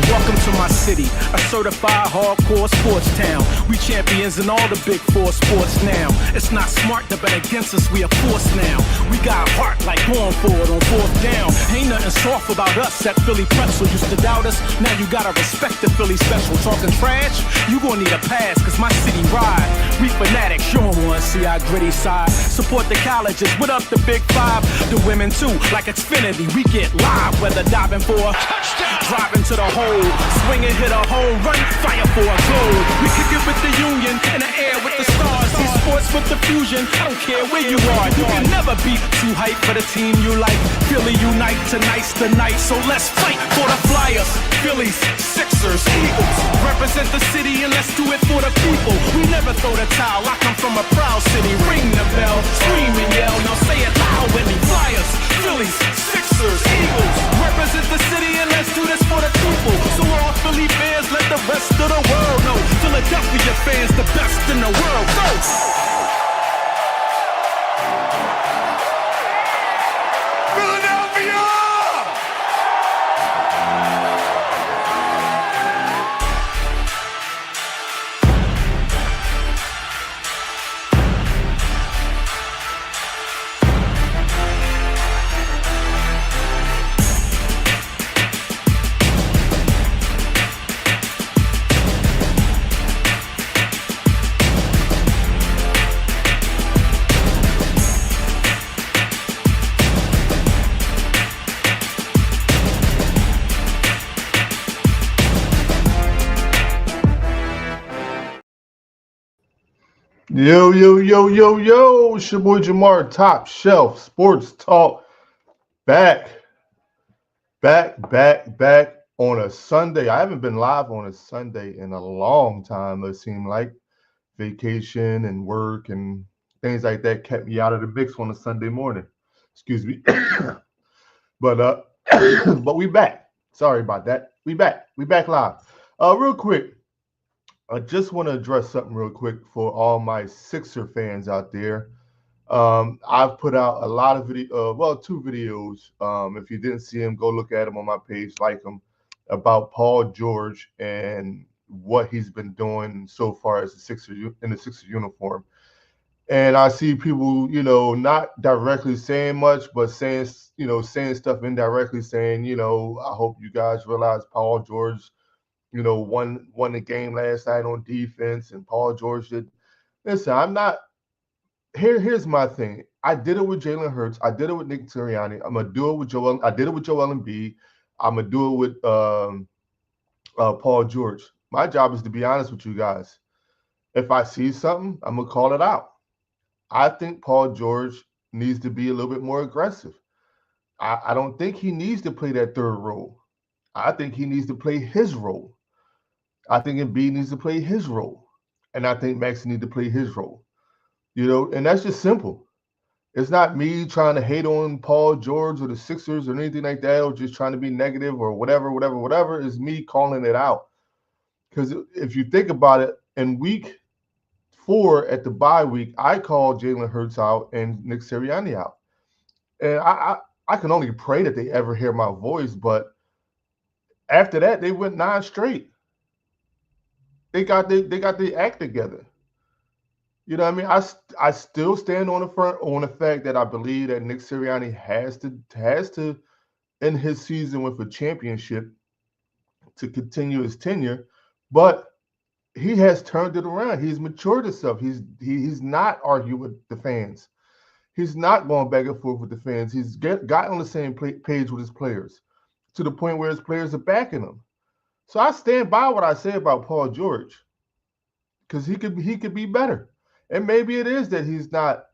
Welcome to my city, a certified hardcore sports town. We champions in all the big four sports now. It's not smart to bet against us, we are forced now. We got heart like going for it on fourth down. Ain't nothing soft about us. That Philly pretzel used to doubt us. Now you gotta respect the Philly special. Talking trash, you gon' need a pass, cause my city ride. We fanatics, you don't wanna see our gritty side. Support the colleges, what up the big five? The women too, like Xfinity, we get live. Whether diving for a touchdown, driving to the hole, swing and hit a home run, fire for a goal. We kick it with the union, in the air with the stars. See sports with the fusion, I don't care where you are. You can never be too hype for the team you like. Philly unite, tonight's the night, so let's fight for the Flyers. Phillies, Sixers, Eagles, represent the city and let's do it for the people. We never throw the towel, I come from a proud city. Ring the bell, scream and yell, now say it loud with me. Flyers, Phillies, Sixers, Eagles, represent the city and let's do this for the people. So all Philly fans, let the rest of the world know. Philadelphia fans, the best in the world. Go! Yo, yo, yo, yo, yo, it's your boy Jamar, Top Shelf Sports Talk, back on a Sunday. I haven't been live on a Sunday in a long time, it seemed like. Vacation and work and things like that kept me out of the mix on a Sunday morning. Excuse me. But we back. Sorry about that. We back live. Real quick. I just want to address something real quick for all my Sixer fans out there. I've put out a lot of two videos. If you didn't see them, go look at them on my page, like them, about Paul George and what he's been doing so far as in the Sixer uniform. And I see people, not directly saying much, but saying stuff indirectly, saying, I hope you guys realize Paul George won the game last night on defense, and Paul George did. Listen, I'm not. Here's my thing. I did it with Jalen Hurts. I did it with Nick Sirianni. I'm gonna do it with Joel. I did it with Joel Embiid. I'm gonna do it with Paul George. My job is to be honest with you guys. If I see something, I'm gonna call it out. I think Paul George needs to be a little bit more aggressive. I don't think he needs to play that third role. I think he needs to play his role. I think Embiid needs to play his role. And I think Maxey needs to play his role. And that's just simple. It's not me trying to hate on Paul George or the Sixers or anything like that, or just trying to be negative or whatever. It's me calling it out. Because if you think about it, in week 4 at the bye week, I called Jalen Hurts out and Nick Sirianni out. And I can only pray that they ever hear my voice, but after that, they went 9 straight. They got their act together. You know what I mean? I still stand on the fact that I believe that Nick Sirianni has to end his season with a championship to continue his tenure, but he has turned it around. He's matured himself. He's not arguing with the fans. He's not going back and forth with the fans. He's got on the same page with his players to the point where his players are backing him. So I stand by what I say about Paul George, because he could be better. And maybe it is that he's not,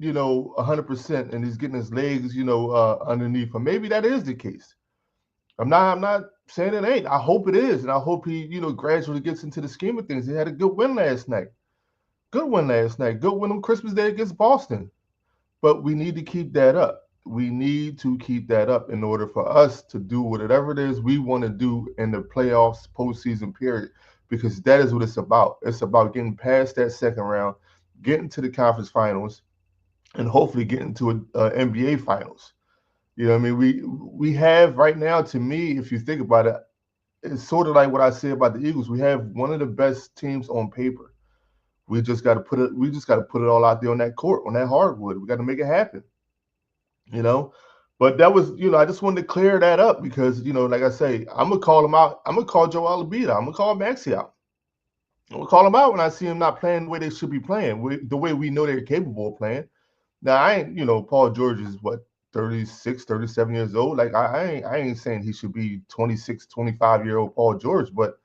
100% and he's getting his legs, underneath him. Maybe that is the case. I'm not saying it ain't. I hope it is. And I hope he, gradually gets into the scheme of things. He had a good win last night. Good win on Christmas Day against Boston. But we need to keep that up. We need to keep that up in order for us to do whatever it is we want to do in the playoffs postseason period, because that is what it's about. It's about getting past that second round, getting to the conference finals, and hopefully getting to a NBA finals. You know what I mean? We have right now, to me, if you think about it, it's sort of like what I say about the Eagles. We have one of the best teams on paper. We just got to put it. We just got to put it all out there on that court, on that hardwood. We got to make it happen. You know. But that was, I just wanted to clear that up because, like I say, I'm gonna call him out. I'm gonna call Joe Alabita. I'm gonna call Maxi out. I'm gonna call him out when I see him not playing the way they should be playing, the way we know they're capable of playing. Now I ain't, Paul George is what, 36, 37 years old. Like I ain't saying he should be 26, 25-year-old Paul George, but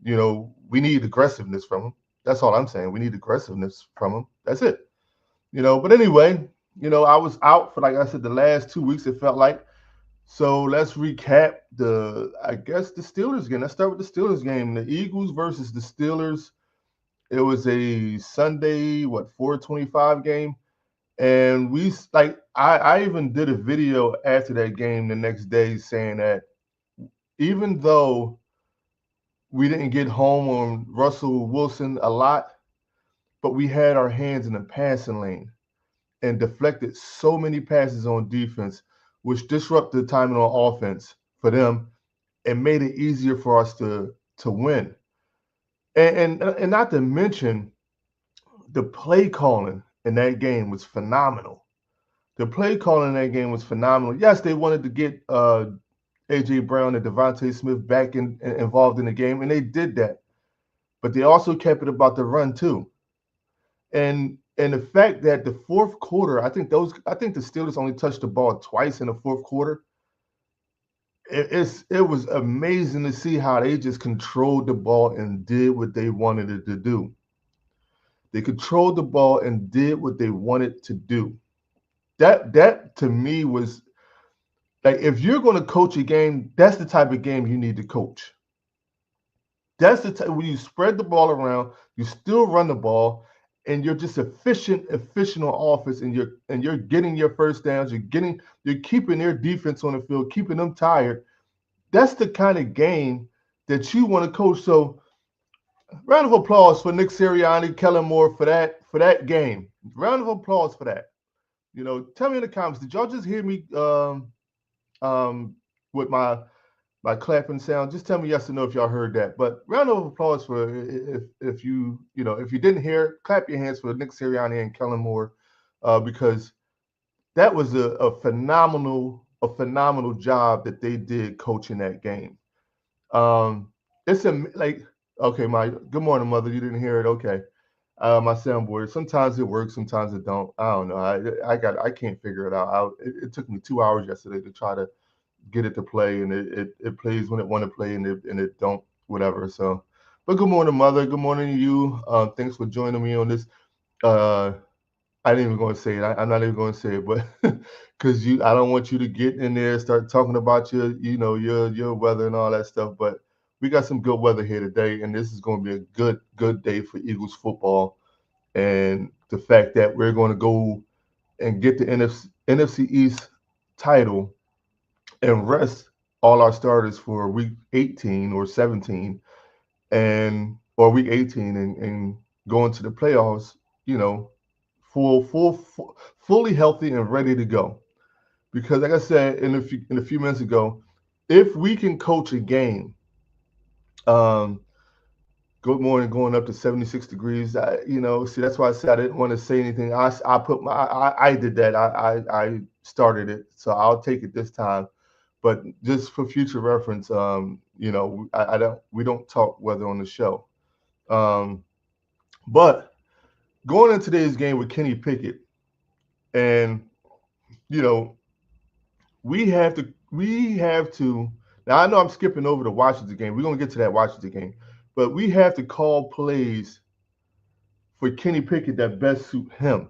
we need aggressiveness from him. That's all I'm saying. We need aggressiveness from him. That's it. But anyway, I was out for, like I said, the last 2 weeks, it felt like. So let's recap I guess the Steelers game. Let's start with the Steelers game. The Eagles versus the Steelers. It was a Sunday, 4:25 game. And I even did a video after that game the next day saying that even though we didn't get home on Russell Wilson a lot, but we had our hands in the passing lane and deflected so many passes on defense, which disrupted the timing on offense for them and made it easier for us to win. And not to mention, the play calling in that game was phenomenal. The play calling in that game was phenomenal. Yes, they wanted to get A.J. Brown and Devontae Smith back involved in the game, and they did that. But they also kept it about the run too. And the fact that the fourth quarter, I think the Steelers only touched the ball twice in the fourth quarter. It was amazing to see how they just controlled the ball and did what they wanted it to do. They controlled the ball and did what they wanted to do. That to me was like, if you're going to coach a game, that's the type of game you need to coach. That's the time when you spread the ball around, you still run the ball, and you're just efficient on offense, and you're getting your first downs, you're keeping their defense on the field, keeping them tired. That's the kind of game that you want to coach. So, round of applause for Nick Sirianni, Kellen Moore for that game. Round of applause for that. Tell me in the comments, did y'all just hear me with my clapping sound? Just tell me yes or no if y'all heard that. But round of applause for if you didn't hear it, clap your hands for Nick Sirianni and Kellen Moore, because that was a phenomenal job that they did coaching that game. It's like, okay, my good morning, mother. You didn't hear it, okay? My soundboard. Sometimes it works, sometimes it don't. I don't know. I can't figure it out. It took me 2 hours yesterday to try to get it to play, and it plays when it want to play, and it don't, whatever. So, but good morning, mother. Good morning to you. Thanks for joining me on this. I didn't even going to say it. I'm not even going to say it, but because I don't want you to get in there, start talking about your weather and all that stuff. But we got some good weather here today, and this is going to be a good day for Eagles football. And the fact that we're going to go and get the NFC East title and rest all our starters for week 18 or 17 or week 18 and go into the playoffs, fully healthy and ready to go. Because like I said in a few minutes ago, if we can coach a game, good morning, going up to 76 degrees. See, that's why I said I didn't want to say anything. I did that. I started it, so I'll take it this time. But just for future reference, we don't talk weather on the show. But going into today's game with Kenny Pickett, and we have to. Now I know I'm skipping over the Washington game. We're gonna get to that Washington game, but we have to call plays for Kenny Pickett that best suit him.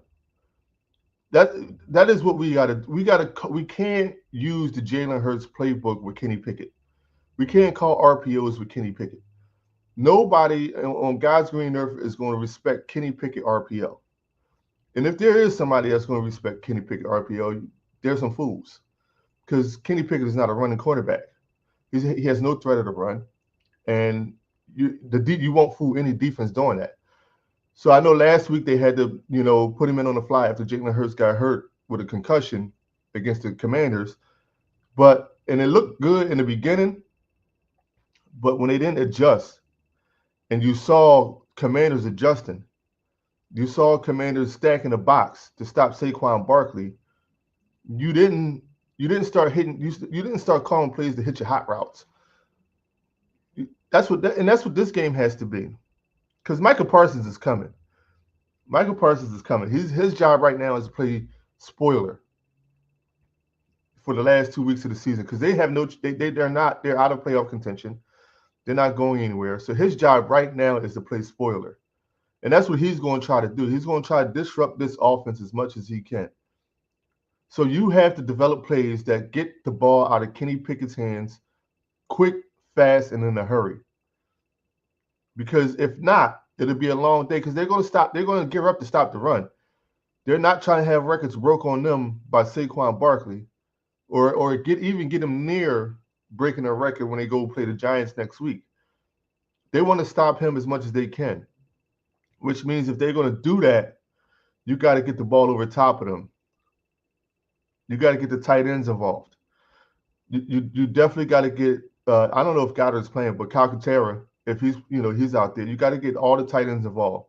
That is what we gotta. We can't use the Jalen Hurts playbook with Kenny Pickett. We can't call RPOs with Kenny Pickett. Nobody on God's green earth is going to respect Kenny Pickett RPO. And if there is somebody that's going to respect Kenny Pickett RPO, they're some fools because Kenny Pickett is not a running quarterback. He has no threat of the run, and you won't fool any defense doing that. So I know last week they had to, put him in on the fly after Jalen Hurts got hurt with a concussion against the Commanders. And it looked good in the beginning, but when they didn't adjust, and you saw Commanders adjusting, you saw Commanders stacking the box to stop Saquon Barkley. You didn't start hitting. You didn't start calling plays to hit your hot routes. That's what this game has to be, because Michael Parsons is coming. Michael Parsons is coming. His job right now is to play spoiler for the last 2 weeks of the season, because they have they're out of playoff contention. They're not going anywhere. So his job right now is to play spoiler. And that's what he's going to try to do. He's going to try to disrupt this offense as much as he can. So you have to develop plays that get the ball out of Kenny Pickett's hands quick, fast, and in a hurry. Because if not, it'll be a long day, because they're going to gear up to stop the run. They're not trying to have records broke on them by Saquon Barkley or get them near breaking a record when they go play the Giants next week. They want to stop him as much as they can, which means if they're going to do that, you got to get the ball over top of them. You got to get the tight ends involved. You definitely got to get. I don't know if Goddard's playing, but Calcaterra, if he's out there, you got to get all the tight ends involved.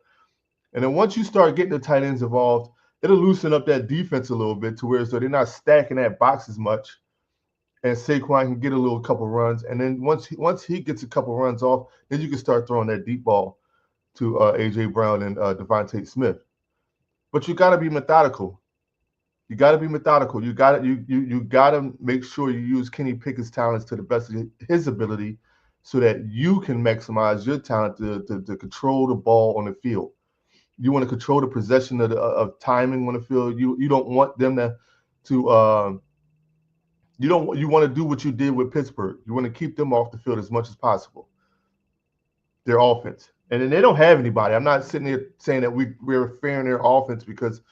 And then once you start getting the tight ends involved, it'll loosen up that defense a little bit to where so they're not stacking that box as much, and Saquon can get a couple runs. And then once he gets a couple runs off, then you can start throwing that deep ball to A.J. Brown and Devontae Smith. But you got to be methodical. You got to be methodical. You got to make sure you use Kenny Pickett's talents to the best of his ability, so that you can maximize your talent to control the ball on the field. You want to control the possession of timing on the field. You don't want them you want to do what you did with Pittsburgh. You want to keep them off the field as much as possible. Their offense. And then they don't have anybody. I'm not sitting here saying that we're fair in their offense, because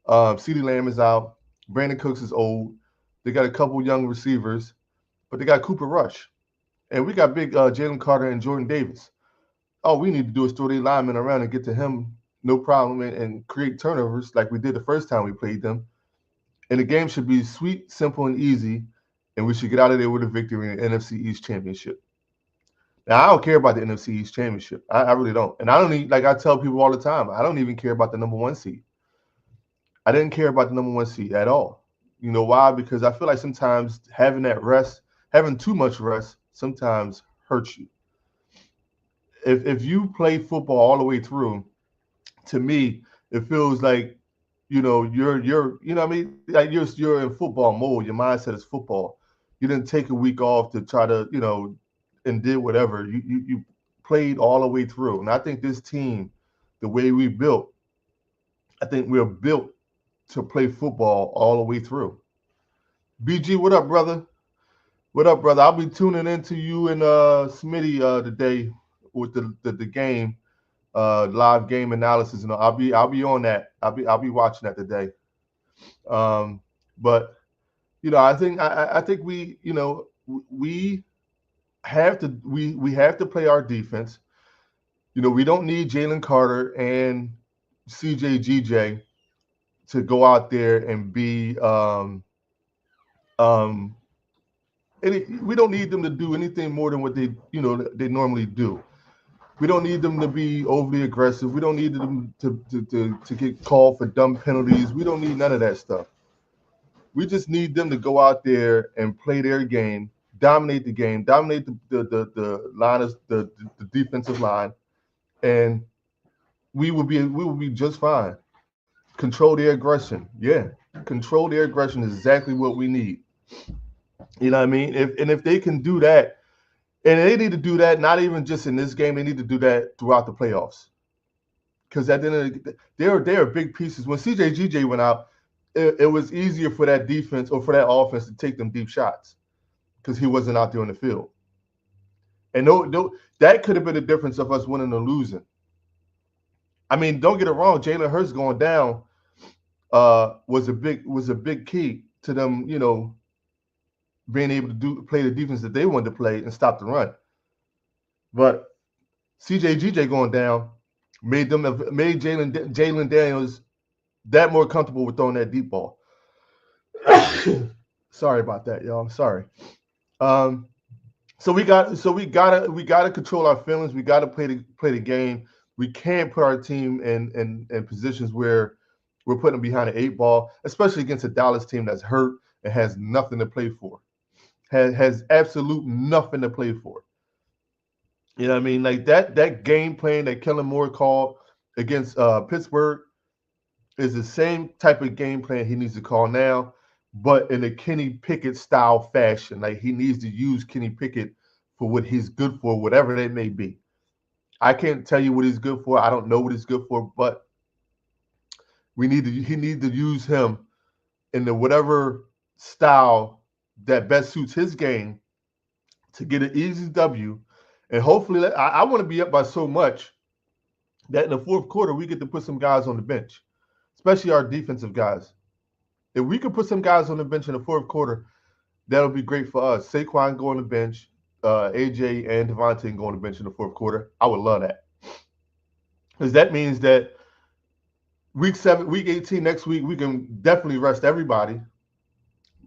CeeDee Lamb is out. Brandon Cooks is old. They got a couple young receivers, but they got Cooper Rush. And we got big Jalen Carter and Jordan Davis. All we need to do is throw their linemen around and get to him, no problem, and create turnovers like we did the first time we played them. And the game should be sweet, simple, and easy, and we should get out of there with a victory in the NFC East Championship. Now, I don't care about the NFC East Championship. I really don't. And I don't even, like I tell people all the time, I don't even care about the number 1 seed. I didn't care about the number 1 seed at all. You know why? Because I feel like sometimes having too much rest sometimes hurts you. If you play football all the way through, to me, it feels like, you're like you're in football mode. Your mindset is football. You didn't take a week off to try to, and did whatever. You played all the way through. And I think this team, the way we built, I think we're built to play football all the way through. BG, what up, brother? What up, brother? I'll be tuning in to you and Smitty today with the game, live game analysis. And I'll be on that. I'll be watching that today. But I think we have to play our defense. We don't need Jalen Carter and CJ to go out there and be we don't need them to do anything more than what they normally do. We don't need them to be overly aggressive. We don't need them to get called for dumb penalties. We don't need none of that stuff. We just need them to go out there and play their game, dominate the game, dominate the line of the defensive line, and we will be just fine. Control their aggression. Yeah. Control their aggression is exactly what we need. You know what I mean? If they can do that, and they need to do that not even just in this game, they need to do that throughout the playoffs. Because at the end of the day, they are big pieces. When CJ went out, it was easier for that defense or for that offense to take them deep shots because he wasn't out there on the field. And that could have been the difference of us winning or losing. I mean, don't get it wrong. Jalen Hurts going down was a big key to them, being able to play the defense that they wanted to play and stop the run. But CJ going down made Jalen Daniels that more comfortable with throwing that deep ball. Sorry about that, y'all. I'm sorry. Um, we gotta control our feelings. We gotta play the game. We can't put our team in positions where we're putting them behind an eight ball, especially against a Dallas team that's hurt and has nothing to play for. Has absolute nothing to play for. You know what I mean? Like that game plan that Kellen Moore called against Pittsburgh is the same type of game plan he needs to call now, but in a Kenny Pickett style fashion. Like he needs to use Kenny Pickett for what he's good for, whatever that may be. I can't tell you what he's good for. I don't know what he's good for, but he needs to use him in the whatever style that best suits his game to get an easy W. And hopefully, I want to be up by so much that in the fourth quarter we get to put some guys on the bench, especially our defensive guys. If we could put some guys on the bench in the fourth quarter, that'll be great for us. Saquon go on the bench, AJ and Devontae go on the bench in the fourth quarter. I would love that. Because that means that week 18 next week, we can definitely rest everybody.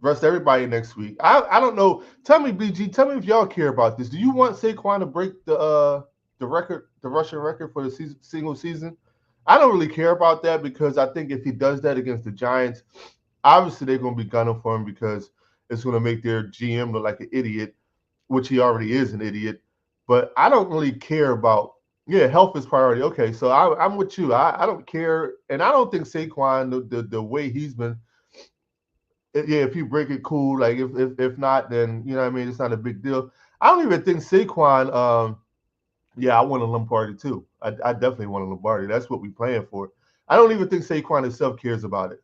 Rest everybody next week. I don't know. Tell me, BG, tell me if y'all care about this. Do you want Saquon to break the record, the rushing record for the single season? I don't really care about that because I think if he does that against the Giants, obviously they're going to be gunning for him because it's going to make their GM look like an idiot, which he already is an idiot. But I don't really care about, health is priority. Okay, so I'm with you. I don't care. And I don't think Saquon, the way he's been, if you break it, cool. Like if not, then you know what I mean. It's not a big deal. I don't even think Saquon. I want a Lombardi too. I definitely want a Lombardi. That's what we're playing for. I don't even think Saquon himself cares about it.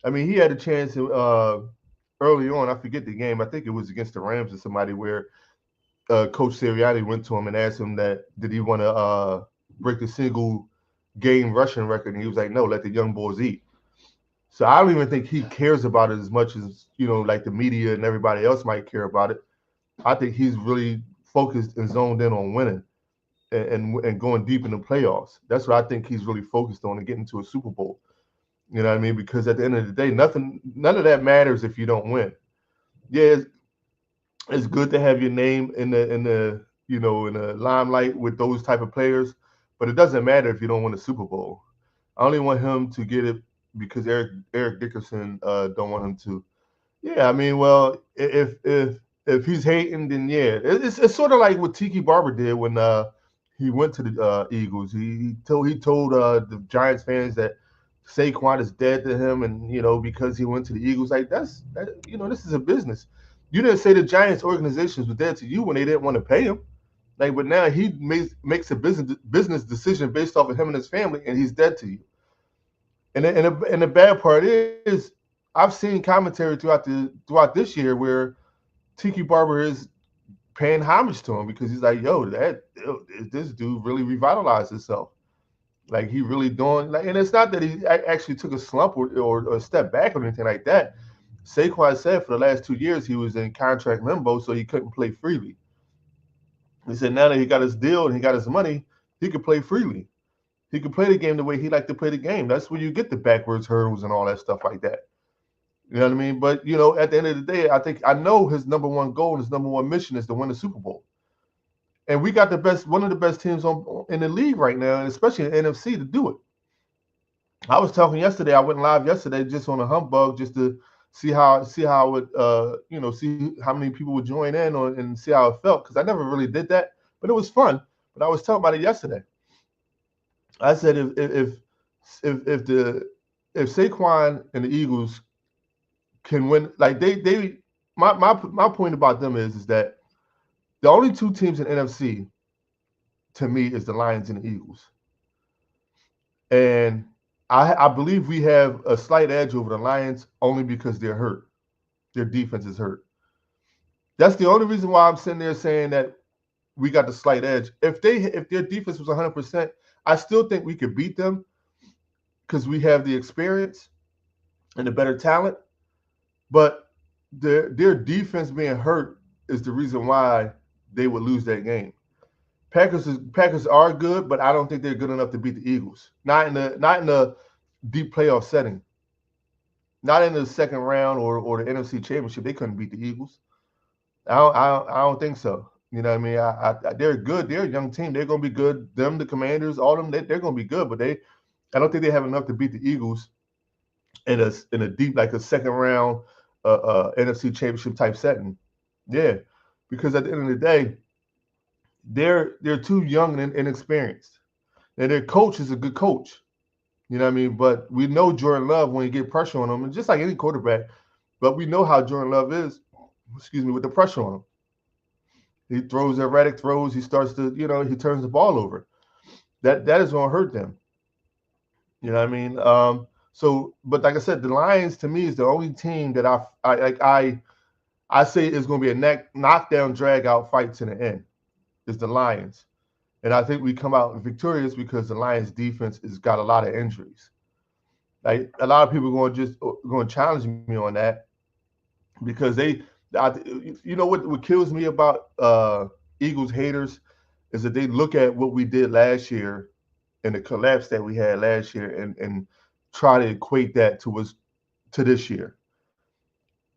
I mean, he had a chance early on. I forget the game. I think it was against the Rams or somebody where Coach Sirianni went to him and asked him did he want to break the single game rushing record, and he was like, no, let the young boys eat. So I don't even think he cares about it as much as, like the media and everybody else might care about it. I think he's really focused and zoned in on winning and going deep in the playoffs. That's what I think he's really focused on and getting to a Super Bowl. You know what I mean? Because at the end of the day, none of that matters if you don't win. Yeah, it's good to have your name in the limelight with those type of players, but it doesn't matter if you don't win a Super Bowl. I only want him to get it because Eric Dickerson don't want him to. Yeah, I mean, well, if he's hating, then yeah, it's sort of like what Tiki Barber did when he went to the Eagles. He told the Giants fans that Saquon is dead to him, and because he went to the Eagles, like this is a business. You didn't say the Giants organizations were dead to you when they didn't want to pay him. Like, but now he makes a business decision based off of him and his family, and he's dead to you. And the bad part is, I've seen commentary throughout this year where Tiki Barber is paying homage to him because he's like, this dude really revitalized himself. Like he really doing and it's not that he actually took a slump or a step back or anything like that. Saquon said for the last 2 years he was in contract limbo, so he couldn't play freely. He said now that he got his deal and he got his money, he could play freely. He could play the game the way he liked to play the game. That's where you get the backwards hurdles and all that stuff like that. You know what I mean? But, at the end of the day, I know his number one goal and his number one mission is to win the Super Bowl. And we got one of the best teams in the league right now, and especially in the NFC to do it. I was talking yesterday. I went live yesterday just on a humbug just to see how it, see how many people would join in and see how it felt because I never really did that, but it was fun. But I was talking about it yesterday. I said if Saquon and the Eagles can win, like my point about them is that the only two teams in NFC to me is the Lions and the Eagles. And I believe we have a slight edge over the Lions only because they're hurt. Their defense is hurt. That's the only reason why I'm sitting there saying that we got the slight edge. If their defense was 100%, I still think we could beat them because we have the experience and the better talent. But their defense being hurt is the reason why they would lose that game. Packers are good, but I don't think they're good enough to beat the Eagles. Not in the deep playoff setting. Not in the second round or the NFC Championship. They couldn't beat the Eagles. I don't think so. You know what I mean? They're good. They're a young team. They're going to be good. Them, the Commanders, all them, they're going to be good. But I don't think they have enough to beat the Eagles in a deep, like a second round NFC Championship type setting. Yeah, because at the end of the day, they're too young and inexperienced. And their coach is a good coach. You know what I mean? But we know Jordan Love when you get pressure on him, and just like any quarterback, but we know how Jordan Love is, with the pressure on him. He throws erratic throws. He starts to, he turns the ball over. That is going to hurt them. You know what I mean? But like I said, the Lions to me is the only team that I say is going to be a knockdown, drag out fight to the end. Is the Lions, and I think we come out victorious because the Lions defense has got a lot of injuries. Like a lot of people going to challenge me on that because what kills me about Eagles haters is that they look at what we did last year and the collapse that we had last year and try to equate that to this year.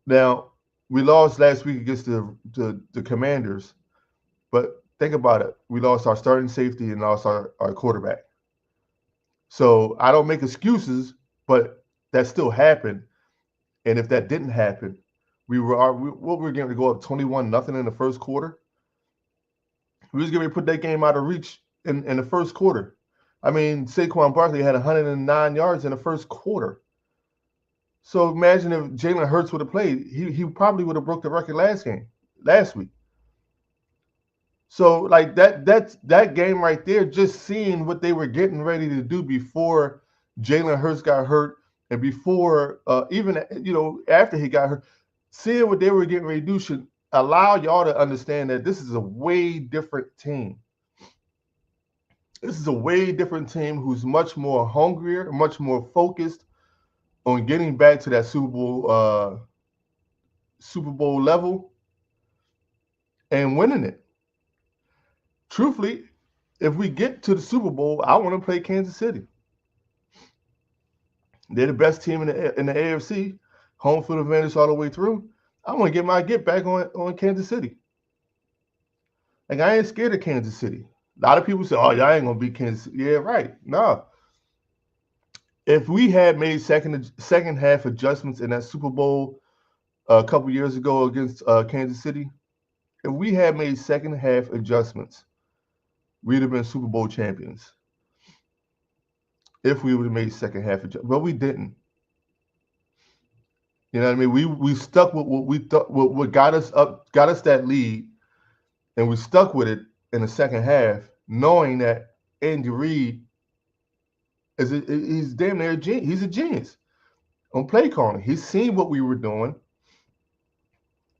Now, we lost last week against the Commanders, but think about it. We lost our starting safety and lost our quarterback. So I don't make excuses, but that still happened. And if that didn't happen, we were going to go up 21-0 in the first quarter. We was going to put that game out of reach in the first quarter. I mean, Saquon Barkley had 109 yards in the first quarter. So imagine if Jalen Hurts would have played, he probably would have broke the record last week. So like that game right there, just seeing what they were getting ready to do before Jalen Hurts got hurt and before even after he got hurt, seeing what they were getting ready to do should allow y'all to understand that this is a way different team. This is a way different team who's much more hungrier, much more focused on getting back to that Super Bowl level and winning it. Truthfully, if we get to the Super Bowl, I want to play Kansas City. They're the best team in the AFC, home field advantage all the way through. I want to get my get back on Kansas City. Like I ain't scared of Kansas City. A lot of people say, "Oh, y'all ain't gonna beat Kansas City." Yeah, right. No. If we had made second half adjustments in that Super Bowl a couple years ago against Kansas City, if we had made second half adjustments, we'd have been Super Bowl champions. If we would have made second half adjustments, but we didn't. You know what I mean? We stuck with what we thought, what got us that lead, and we stuck with it in the second half, knowing that Andy Reid he's damn near a genius. He's a genius on play calling. He's seen what we were doing.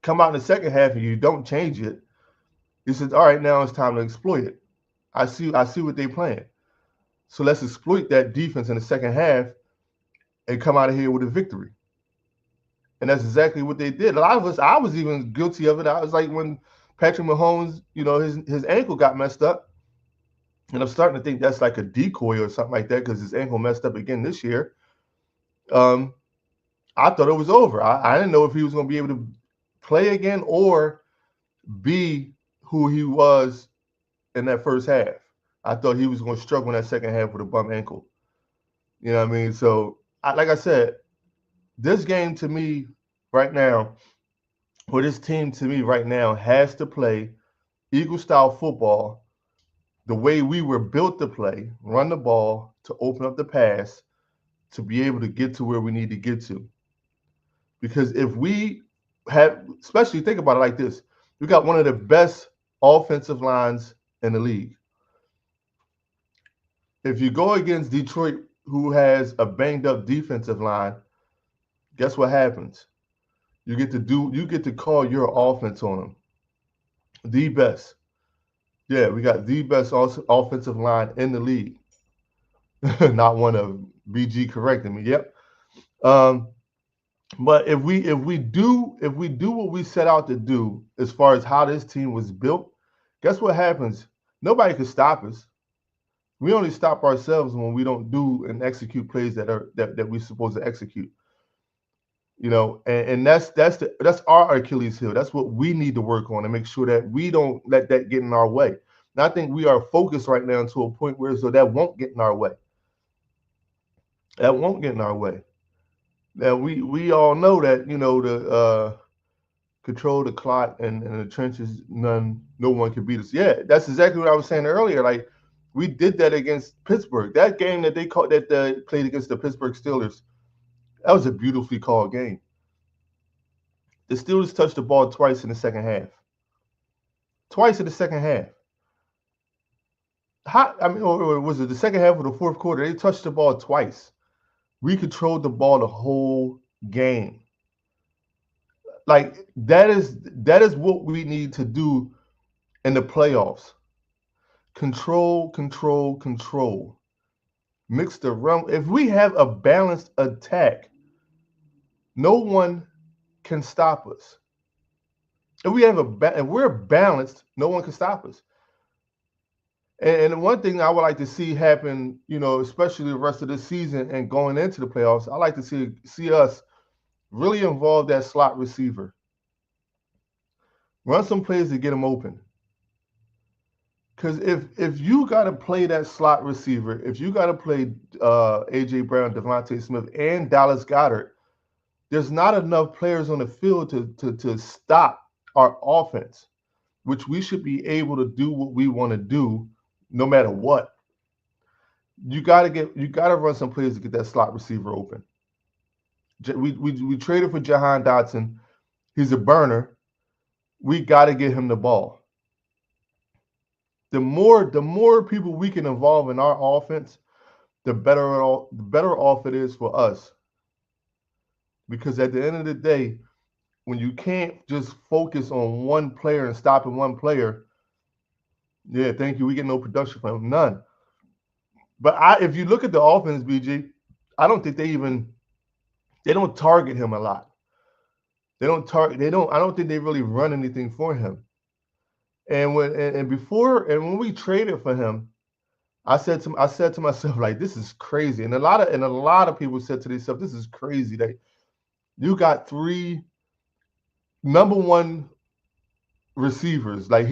Come out in the second half and you don't change it. He says, "All right, now it's time to exploit it. I see what they're playing. So let's exploit that defense in the second half and come out of here with a victory." And that's exactly what they did. A lot of us, I was even guilty of it. I was like when Patrick Mahomes, his ankle got messed up. And I'm starting to think that's like a decoy or something like that because his ankle messed up again this year. I thought it was over. I didn't know if he was going to be able to play again or be who he was in that first half. I thought he was going to struggle in that second half with a bum ankle. You know what I mean? So, like I said, this game to me right now, or this team to me right now, has to play Eagle-style football the way we were built to play, run the ball, to open up the pass, to be able to get to where we need to get to. Because if we have, especially think about it like this, we got one of the best offensive lines in the league. If you go against Detroit, who has a banged up defensive line, guess what happens? You get to call your offense on them. The best. Yeah, we got the best offensive line in the league. Not one of BG correcting me. Yep. But if we do what we set out to do as far as how this team was built, guess what happens? Nobody can stop us. We only stop ourselves when we don't do and execute plays that we're supposed to execute. And that's our Achilles heel. That's what we need to work on and make sure that we don't let that get in our way. And I think we are focused right now to a point where so that won't get in our way. That won't get in our way. Now we all know that the control the clock and the trenches. No one can beat us. Yeah, that's exactly what I was saying earlier. Like we did that against Pittsburgh. That game that they played against the Pittsburgh Steelers. That was a beautifully called game. The Steelers touched the ball twice in the second half. Twice in the second half. Or was it the second half of the fourth quarter? They touched the ball twice. We controlled the ball the whole game. Like that is what we need to do in the playoffs. Control, control, control. Mix the run. If we have a balanced attack, no one can stop us. If we're balanced, no one can stop us. And one thing I would like to see happen, especially the rest of the season and going into the playoffs, I like to see us really involve that slot receiver. Run some plays to get them open. Because if you got to play that slot receiver, if you got to play A.J. Brown, Devontae Smith, and Dallas Goedert, there's not enough players on the field to stop our offense, which we should be able to do what we want to do no matter what. You got to run some plays to get that slot receiver open. We traded for Jahan Dotson. He's a burner. We got to get him the ball. The more people we can involve in our offense, the better off it is for us. Because at the end of the day, when you can't just focus on one player and stopping one player, yeah, thank you. We get no production from him, none. But if you look at the offense, BG, I don't think they don't target him a lot. I don't think they really run anything for him. And when we traded for him, I said to myself, like, this is crazy. And a lot of people said to themselves, this is crazy that you got 3 number 1 receivers. Like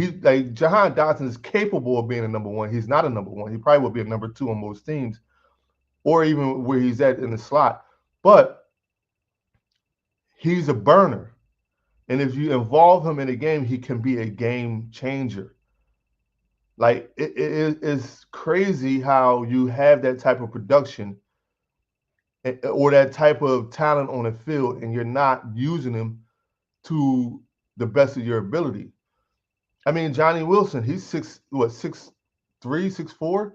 Jahan Dotson is capable of being a number 1. He's not a number 1. He probably would be a number 2 on most teams, or even where he's at in the slot. But he's a burner. And if you involve him in a game, he can be a game changer. Like it's crazy how you have that type of production or that type of talent on the field, and you're not using him to the best of your ability. I mean, Johnny Wilson, he's 6'3", 6'4".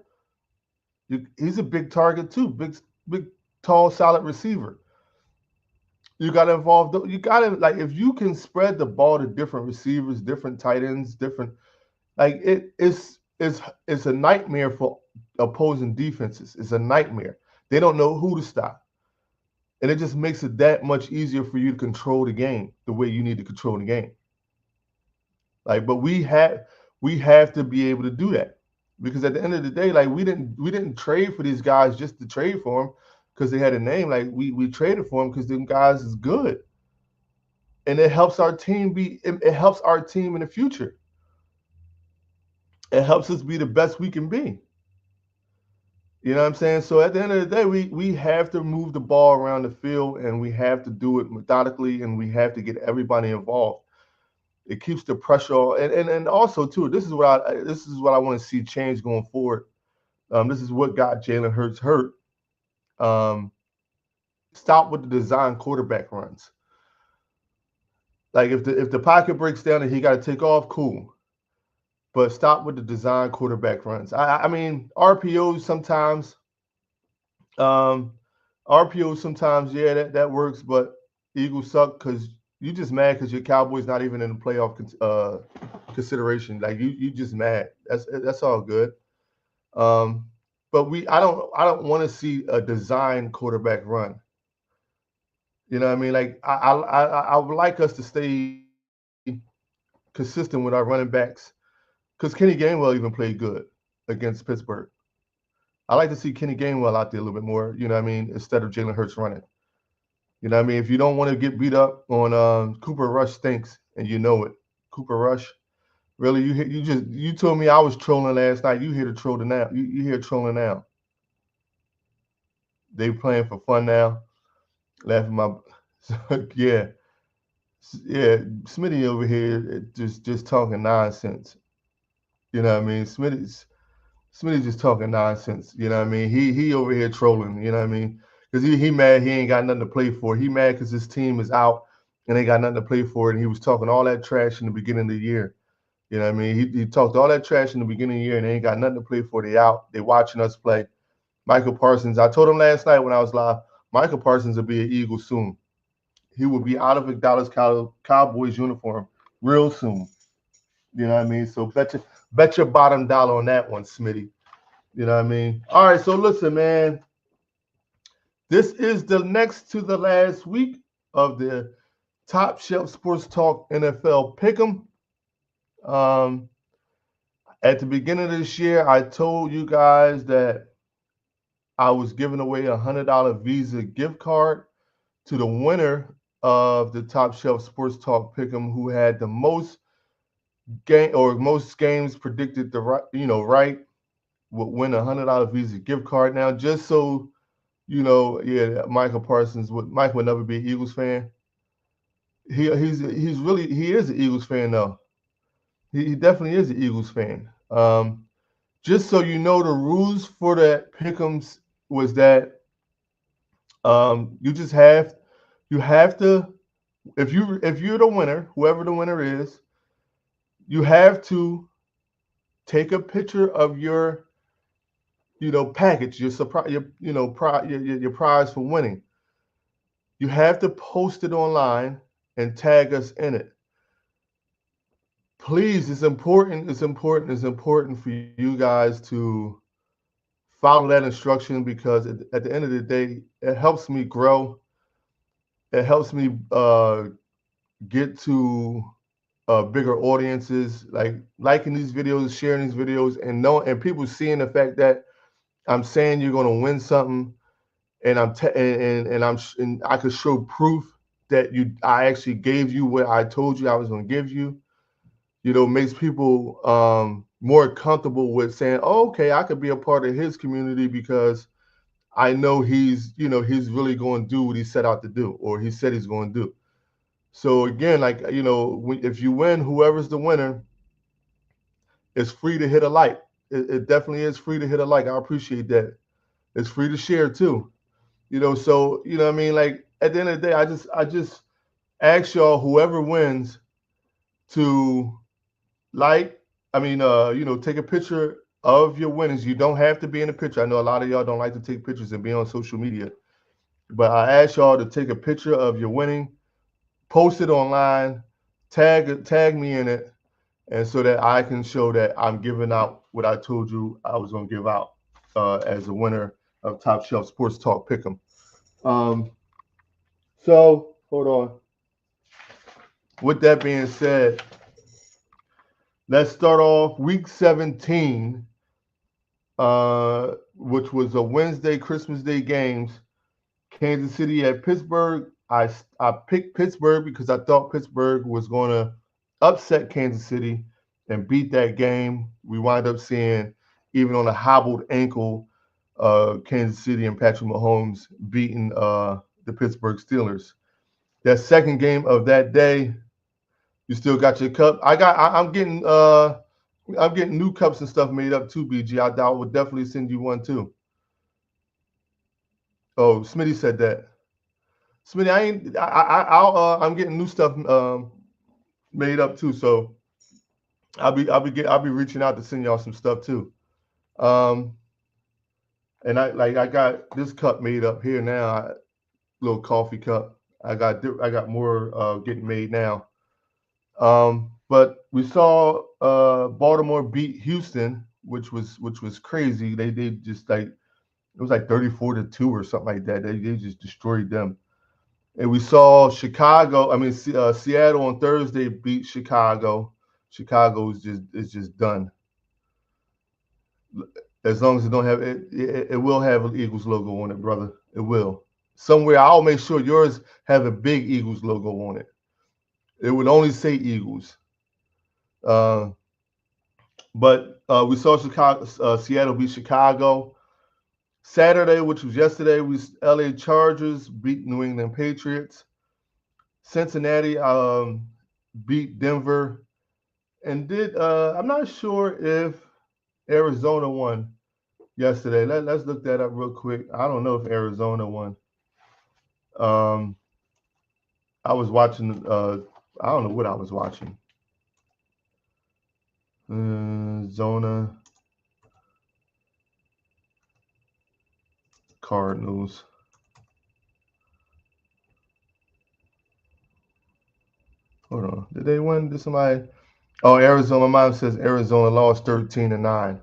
He's a big target too, big, tall, solid receiver. You got to involve. You got to like if you can spread the ball to different receivers, different tight ends, different like it's a nightmare for opposing defenses. It's a nightmare. They don't know who to stop, and it just makes it that much easier for you to control the game the way you need to control the game. Like, but we have to be able to do that because at the end of the day, like we didn't trade for these guys just to trade for them because they had a name. Like we traded for them because them guys is good, and it helps our team it helps our team in the future. It helps us be the best we can be. You know what I'm saying? So at the end of the day, we have to move the ball around the field, and we have to do it methodically, and we have to get everybody involved. It keeps the pressure on, and also too. This is what I want to see change going forward. This is what got Jalen Hurts hurt. Stop with the design quarterback runs. Like if the pocket breaks down and he got to take off, cool. But stop with the design quarterback runs. I mean RPOs sometimes. RPOs sometimes, yeah, that works. But Eagles suck because you just mad because your Cowboys not even in the playoff consideration. Like you just mad. That's all good. But I don't want to see a design quarterback run. You know what I mean? Like I would like us to stay consistent with our running backs because Kenny Gainwell even played good against Pittsburgh. I like to see Kenny Gainwell out there a little bit more. You know what I mean? Instead of Jalen Hurts running. You know what I mean? If you don't want to get beat up on Cooper Rush stinks and you know it. Cooper Rush, really? You told me I was trolling last night. You here to troll now? You here trolling now? They playing for fun now, laughing my yeah. Yeah, Smitty over here just talking nonsense. You know what I mean? Smitty's just talking nonsense. You know what I mean? He over here trolling. You know what I mean? Because he mad he ain't got nothing to play for. He mad because his team is out and they got nothing to play for. And he was talking all that trash in the beginning of the year. You know what I mean? He talked all that trash in the beginning of the year and they ain't got nothing to play for. They out. They watching us play. Michael Parsons. I told him last night when I was live. Michael Parsons will be an Eagle soon. He will be out of a Dallas Cowboys uniform real soon. You know what I mean? So bet your bottom dollar on that one, Smitty. You know what I mean? All right, so listen, man. This is the next to the last week of the Top Shelf Sports Talk NFL Pick'em. Um, at the beginning of this year, I told you guys that I was giving away a $100 Visa gift card to the winner of the Top Shelf Sports Talk Pick'em, who had the most most games predicted the right would win a $100 Visa gift card. Now, just so you know, yeah, Mike would never be an Eagles fan. He is an Eagles fan though. He definitely is an Eagles fan. Just so you know, the rules for that pick'ems was that you have to if you're the winner, whoever the winner is, you have to take a picture of your package, your surprise, your prize for winning. You have to post it online and tag us in it. Please, it's important. It's important for you guys to follow that instruction because at the end of the day, it helps me grow. It helps me get to bigger audiences, like liking these videos, sharing these videos, and people seeing the fact that I'm saying you're going to win something, and and I could show proof that I actually gave you what I told you I was going to give you. Makes people more comfortable with saying, oh, okay, I could be a part of his community because I know he's really going to do what he set out to do, or he said he's going to do. So again, like, if you win, whoever's the winner, it's free to hit a like. It definitely is free to hit a like. I appreciate that. It's free to share too. So what I mean, like at the end of the day, I just ask y'all, whoever wins, to like, take a picture of your winnings. You don't have to be in the picture. I know a lot of y'all don't like to take pictures and be on social media, but I ask y'all to take a picture of your winning, post it online, tag me in it, and so that I can show that I'm giving out what I told you I was going to give out as a winner of Top Shelf Sports Talk Pick'em. So hold on. With that being said, let's start off week 17, which was a Wednesday, Christmas Day games. Kansas City at Pittsburgh. I picked Pittsburgh because I thought Pittsburgh was going to upset Kansas City and beat that game. We wind up seeing, even on a hobbled ankle, Kansas City and Patrick Mahomes beating the Pittsburgh Steelers. That second game of that day, you still got your cup. I'm getting new cups and stuff made up too, BG. I would definitely send you one too. Oh, Smitty said that. Smitty, I'm getting new stuff made up too, so I'll be reaching out to send y'all some stuff too. And I got this cup made up here now, little coffee cup. I got more getting made now. But we saw Baltimore beat Houston, which was crazy. They just, like, it was like 34-2 or something like that. They just destroyed them. And we saw Seattle on Thursday beat Chicago. Chicago is just done. As long as it don't have it will have an Eagles logo on it, brother. It will. Somewhere I'll make sure yours have a big Eagles logo on it. It would only say Eagles. Uh, but we saw Seattle beat Chicago. Saturday, which was yesterday, we LA Chargers beat New England Patriots. Cincinnati beat Denver, and did I'm not sure if Arizona won yesterday. Let's look that up real quick. I don't know if Arizona won. Um, I was watching. I don't know what I was watching. Zona Cardinals. Hold on. Did they win? Did somebody? Oh, Arizona. My mom says Arizona lost 13-9.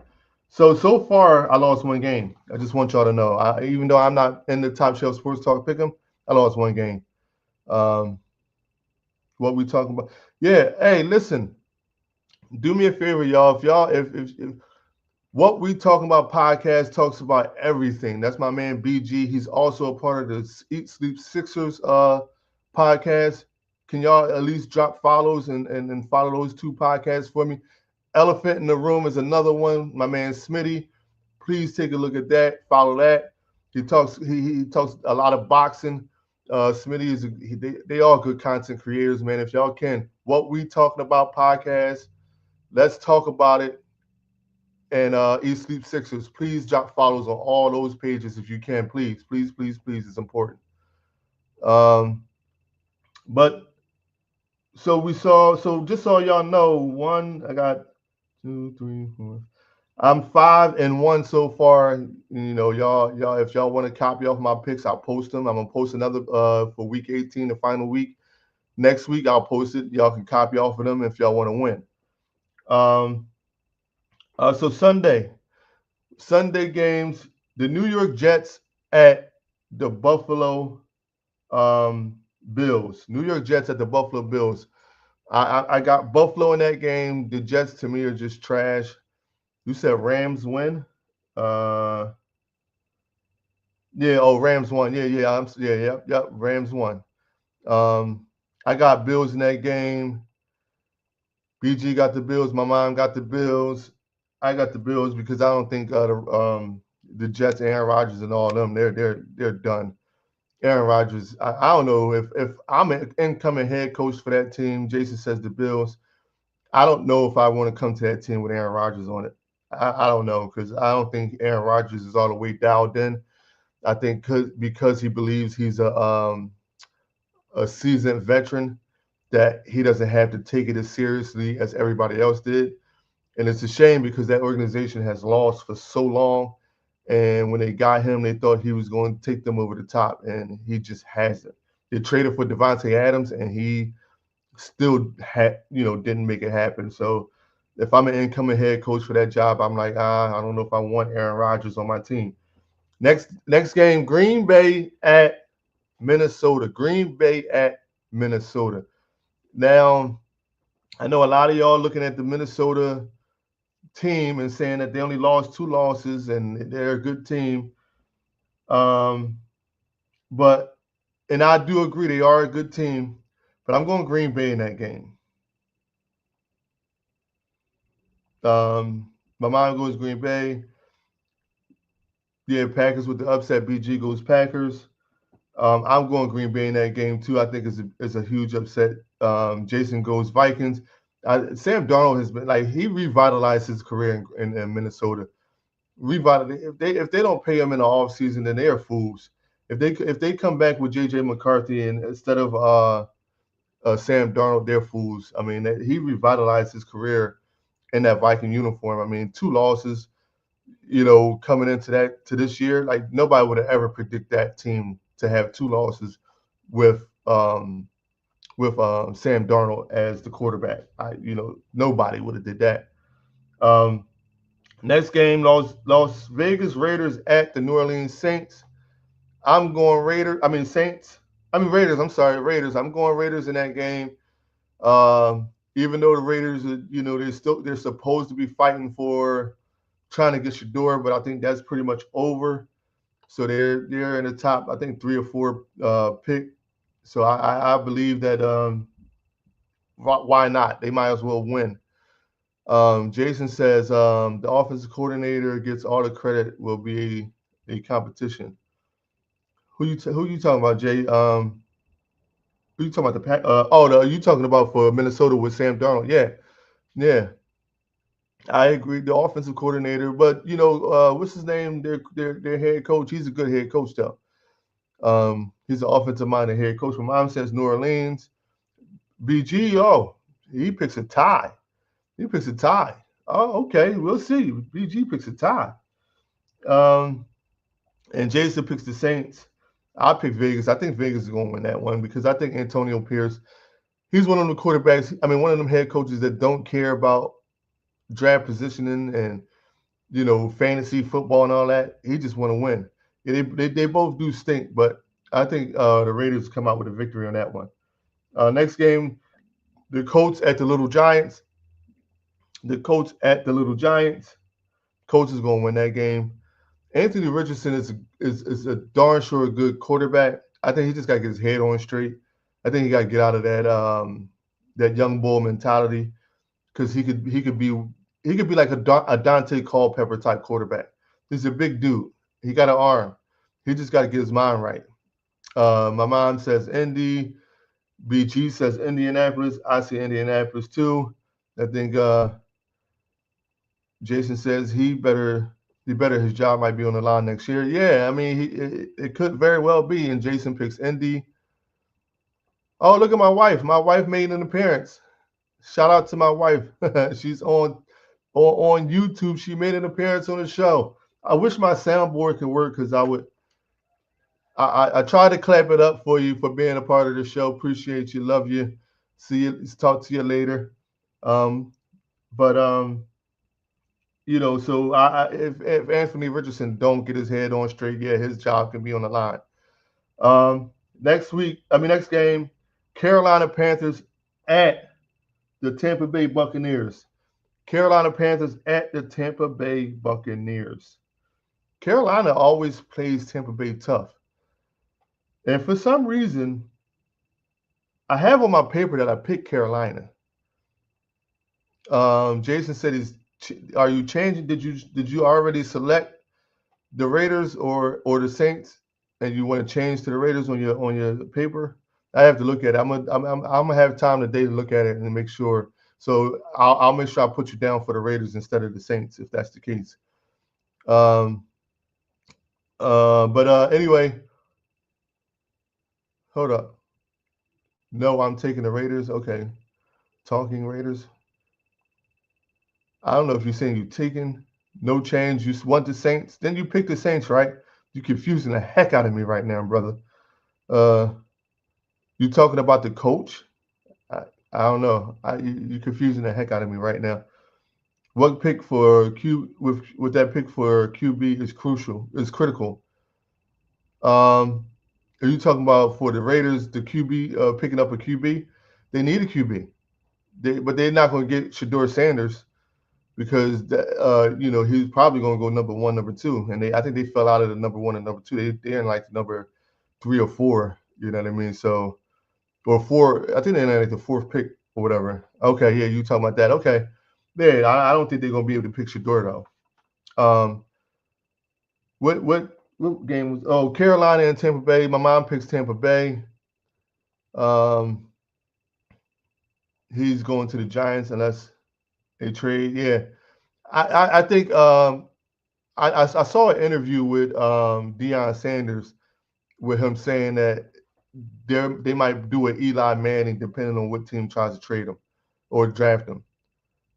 So far, I lost one game. I just want y'all to know. Even though I'm not in the Top Shelf Sports Talk pick'em, I lost one game. Um, what we talking about? Yeah. Hey, listen. Do me a favor, y'all. If what we talking about podcast talks about everything. That's my man BG. He's also a part of the Eat Sleep Sixers podcast. Can y'all at least drop follows and follow those two podcasts for me? Elephant in the Room is another one. My man Smitty. Please take a look at that. Follow that. He talks a lot of boxing. Smitty they all good content creators, man. If y'all can, what we talking about podcast, let's talk about it. And Eat Sleep Sixers, please drop follows on all those pages if you can. Please, please, please, please. It's important. Um, but so just so y'all know, I got 2, 3, 4. I'm 5-1 so far. Y'all, if y'all want to copy off my picks, I'll post them. I'm gonna post another for week 18, the final week. Next week I'll post it. Y'all can copy off of them if y'all want to win. Um, so Sunday games, the New York Jets at the Buffalo Bills. New York Jets at the Buffalo Bills. I got Buffalo in that game. The Jets to me are just trash. You said Rams win. Uh, yeah. Oh, Rams won. Yeah, yeah. Yep. Rams won. Um, I got Bills in that game. BG got the Bills. My mom got the Bills. I got the Bills because I don't think the Jets, Aaron Rodgers, and all of them they're done. Aaron Rodgers. I don't know if I'm an incoming head coach for that team. Jason says the Bills. I don't know if I want to come to that team with Aaron Rodgers on it. I don't know because I don't think Aaron Rodgers is all the way dialed in. I think because he believes he's a seasoned veteran that he doesn't have to take it as seriously as everybody else did. And it's a shame because that organization has lost for so long. And when they got him, they thought he was going to take them over the top, and he just hasn't. They traded for Devontae Adams, and he still didn't make it happen. So if I'm an incoming head coach for that job, I'm like, I don't know if I want Aaron Rodgers on my team. Next game, Green Bay at Minnesota. Green Bay at Minnesota. Now, I know a lot of y'all looking at the Minnesota team and saying that they only lost 2 losses and they're a good team. But and I do agree they are a good team, but I'm going Green Bay in that game. My mind goes Green Bay. Yeah, Packers with the upset. BG goes Packers. I'm going Green Bay in that game too. I think it's a huge upset. Jason goes Vikings. Sam Darnold has been he revitalized his career in Minnesota. If they don't pay him in the offseason, then they are fools. If they come back with JJ McCarthy and instead of Sam Darnold, they're fools. I mean, he revitalized his career in that Viking uniform. I mean, 2 losses, coming to this year, like nobody would have ever predict that team to have 2 losses with Sam Darnold as the quarterback. Nobody would have did that. Um, Next game, Las Vegas Raiders at the New Orleans Saints. I'm going Saints. I mean Raiders. I'm sorry, Raiders. I'm going Raiders in that game. Even though the Raiders, they're supposed to be fighting for trying to get Shador, but I think that's pretty much over. So they're in the top, I think 3 or 4 pick. So I believe that why not? They might as well win. Jason says the offensive coordinator gets all the credit. Will be a competition. Who you talking about, Jay? Who you talking about? You talking about for Minnesota with Sam Darnold? Yeah, yeah. I agree. The offensive coordinator, but what's his name? Their head coach. He's a good head coach though. He's an offensive minded head coach. My mom says New Orleans. BG, he picks a tie. He picks a tie. Oh, okay. We'll see. BG picks a tie. Um, and Jason picks the Saints. I pick Vegas. I think Vegas is going to win that one because I think Antonio Pierce, he's one of the quarterbacks. I mean, one of them head coaches that don't care about draft positioning and fantasy football and all that. He just want to win. Yeah, they both do stink, but I think the Raiders come out with a victory on that one. Next game, the Colts at the Little Giants. The Colts at the Little Giants. Colts is going to win that game. Anthony Richardson is a darn sure good quarterback. I think he just got to get his head on straight. I think he got to get out of that young bull mentality because he could be like a Dante Culpepper type quarterback. He's a big dude. He got an arm. He just got to get his mind right. My mom says Indy. BG says Indianapolis. I see Indianapolis too. I think Jason says his job might be on the line next year. Yeah, I mean it could very well be. And Jason picks Indy. Oh, look at my wife. My wife made an appearance. Shout out to my wife. She's on YouTube. She made an appearance on the show. I wish my soundboard could work because I try to clap it up for you for being a part of the show. Appreciate you. Love you. See you. Talk to you later. Um, but so if Anthony Richardson don't get his head on straight, yeah, his job can be on the line. Next game, Carolina Panthers at the Tampa Bay Buccaneers. Carolina Panthers at the Tampa Bay Buccaneers. Carolina always plays Tampa Bay tough. And for some reason, I have on my paper that I picked Carolina. Jason said, "Are you changing? Did you already select the Raiders or the Saints, and you want to change to the Raiders on your paper?" I have to look at it. I'm gonna have time today to look at it and make sure. So I'll make sure I put you down for the Raiders instead of the Saints if that's the case. Um, but anyway, hold up. No, I'm taking the Raiders. Okay, talking Raiders. I don't know if you're saying you taking no change. You want the Saints, then you pick the Saints, right? You're confusing the heck out of me right now, brother. Uh, you talking about the coach? I don't know. You're confusing the heck out of me right now. What pick for with that pick for QB is crucial, is critical. Um, are you talking about for the Raiders, the QB picking up a QB? They need a QB. But they're not going to get Shador Sanders because he's probably going to go number 1, number 2, and I think they fell out of the number 1 and number 2. They're in like the number 3 or 4. You know what I mean? So or 4. I think they're in like the 4th pick or whatever. Okay, yeah, you talking about that? Okay, yeah, I don't think they're going to be able to pick Shador though. What game was? Oh, Carolina and Tampa Bay. My mom picks Tampa Bay. Um, he's going to the Giants unless they trade. Yeah, I think I saw an interview with Deion Sanders with him saying that they might do an Eli Manning depending on what team tries to trade him or draft him.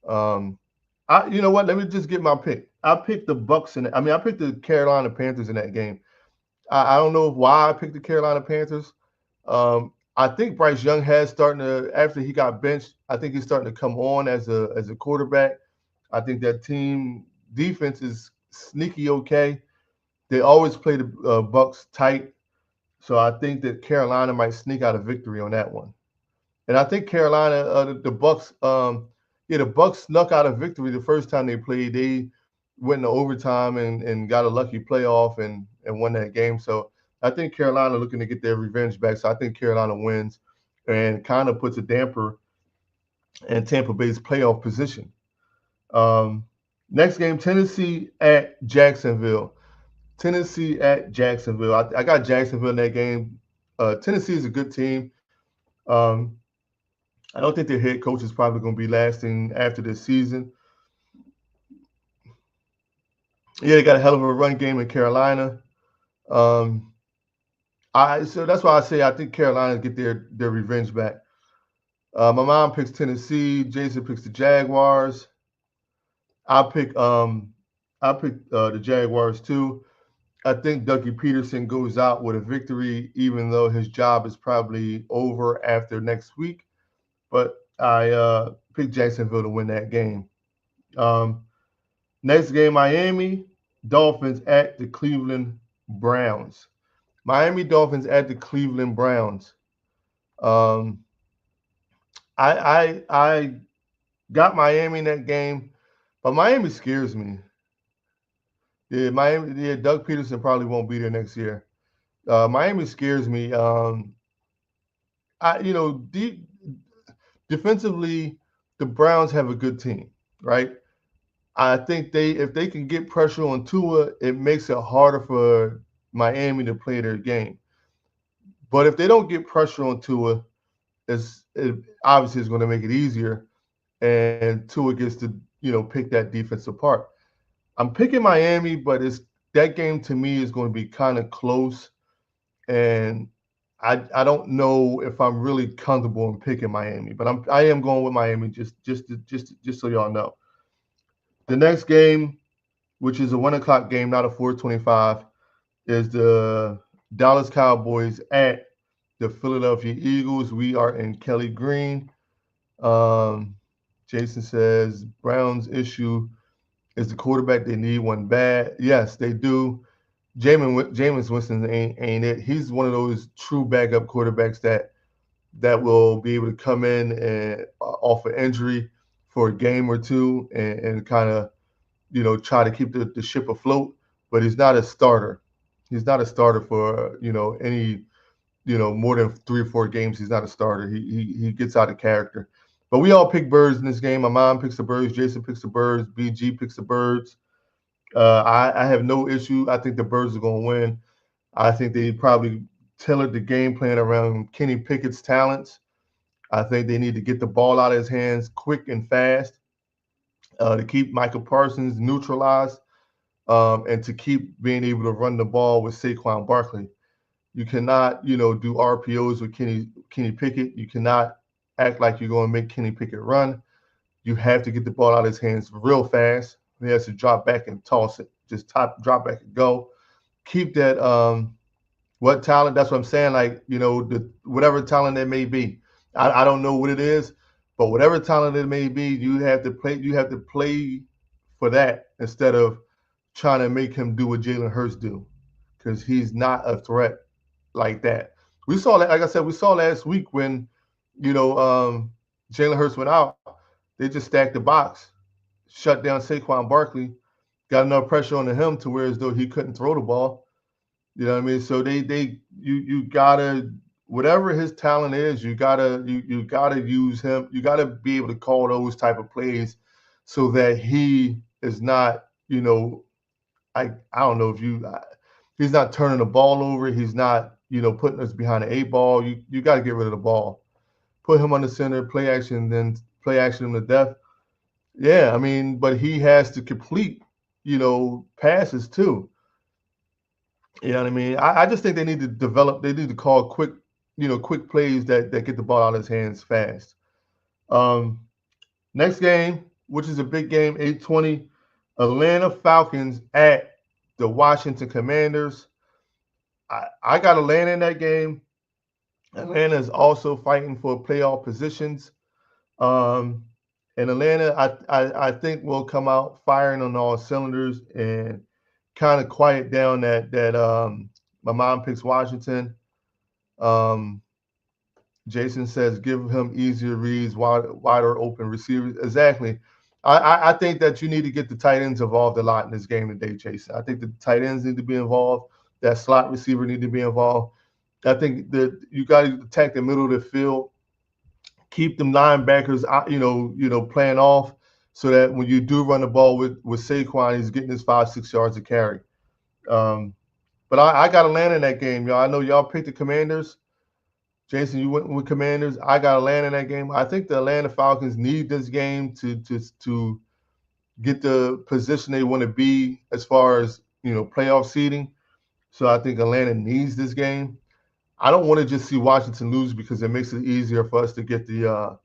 You know what? Let me just get my pick. I picked the Bucks I picked the Carolina Panthers in that game. I don't know why I picked the Carolina Panthers. I think Bryce Young has starting to after he got benched. I think he's starting to come on as a quarterback. I think that team defense is sneaky okay. They always play the Bucks tight, So I think that Carolina might sneak out a victory on that one. And I think Carolina, the Bucks, the Bucks snuck out a victory the first time they played. They went into overtime and got a lucky playoff and won that game. So I think Carolina looking to get their revenge back. So I think Carolina wins and kind of puts a damper in Tampa Bay's playoff position. Um, Next game, Tennessee at Jacksonville. Tennessee at Jacksonville. I got Jacksonville in that game. Tennessee is a good team. Um, I don't think their head coach is probably going to be lasting after this season. Yeah, they got a hell of a run game in Carolina. Um, so that's why I say I think Carolina get their revenge back. My mom picks Tennessee. Jason picks the Jaguars. I pick I pick the Jaguars too. I think Dougie Peterson goes out with a victory, even though his job is probably over after next week. But I picked Jacksonville to win that game. Um, Next game, Miami Dolphins at the Cleveland Browns. Miami Dolphins at the Cleveland Browns. Um, I got Miami in that game, but Miami scares me. Yeah, Miami. Yeah, Doug Peterson probably won't be there next year. Miami scares me. I you know defensively, the Browns have a good team, right? I think if they can get pressure on Tua, it makes it harder for Miami to play their game. But if they don't get pressure on Tua, it obviously is going to make it easier, and Tua gets to pick that defense apart. I'm picking Miami, but it's that game to me is going to be kind of close, and I don't know if I'm really comfortable in picking Miami, but I am going with Miami just so y'all know. The next game, which is a 1 o'clock game, not a 4:25, is the Dallas Cowboys at the Philadelphia Eagles. We are in Kelly Green. Um, Jason says Brown's issue is the quarterback. They need one bad. Yes, they do. Jameis Winston ain't it. He's one of those true backup quarterbacks that will be able to come in and off an injury for a game or two and kind of try to keep the ship afloat. But he's not a starter. He's not a starter for any more than 3 or 4 games. He's not a starter. He gets out of character. But we all pick birds in this game. My mom picks the birds. Jason picks the birds. BG picks the birds. I have no issue. I think the birds are going to win. I think they probably tailored the game plan around Kenny Pickett's talents. I think they need to get the ball out of his hands quick and fast to keep Michael Parsons neutralized and to keep being able to run the ball with Saquon Barkley. You cannot, do RPOs with Kenny Pickett. You cannot act like you're going to make Kenny Pickett run. You have to get the ball out of his hands real fast. He has to drop back and toss it. Just drop back and go. Keep that what talent, that's what I'm saying, like, whatever talent it may be. I don't know what it is, but whatever talent it may be, you have to play for that instead of trying to make him do what Jalen Hurts do, because he's not a threat like that. We saw that, like I said, we saw last week when, Jalen Hurts went out, they just stacked the box, shut down Saquon Barkley, got enough pressure on him to where as though he couldn't throw the ball. You know what I mean? So you gotta, whatever his talent is, you gotta use him. You gotta be able to call those type of plays so that he is not, I don't know if he's not turning the ball over. He's not, putting us behind the 8 ball. You got to get rid of the ball. Put him on the center, play action, then play action him to death. Yeah, I mean, but he has to complete, passes too. You know what I mean? I just think they need to they need to call quick plays that get the ball out of his hands fast. Um, Next game, which is a big game, 8:20, Atlanta Falcons at the Washington Commanders. I got Atlanta in that game. Atlanta is also fighting for playoff positions. Um, and Atlanta, I think will come out firing on all cylinders and kind of quiet down that my mom picks Washington. Um, Jason says, give him easier reads, wider open receivers. Exactly. I think that you need to get the tight ends involved a lot in this game today, Jason. I think the tight ends need to be involved. That slot receiver need to be involved. I think that you got to attack the middle of the field, keep them linebackers, playing off, so that when you do run the ball with Saquon, he's getting his 5-6 yards of carry. Um, but I got Atlanta in that game, y'all. I know y'all picked the Commanders. Jason, you went with Commanders. I got Atlanta in that game. I think the Atlanta Falcons need this game to get the position they want to be as far as playoff seeding. So I think Atlanta needs this game. I don't want to just see Washington lose because it makes it easier for us to get the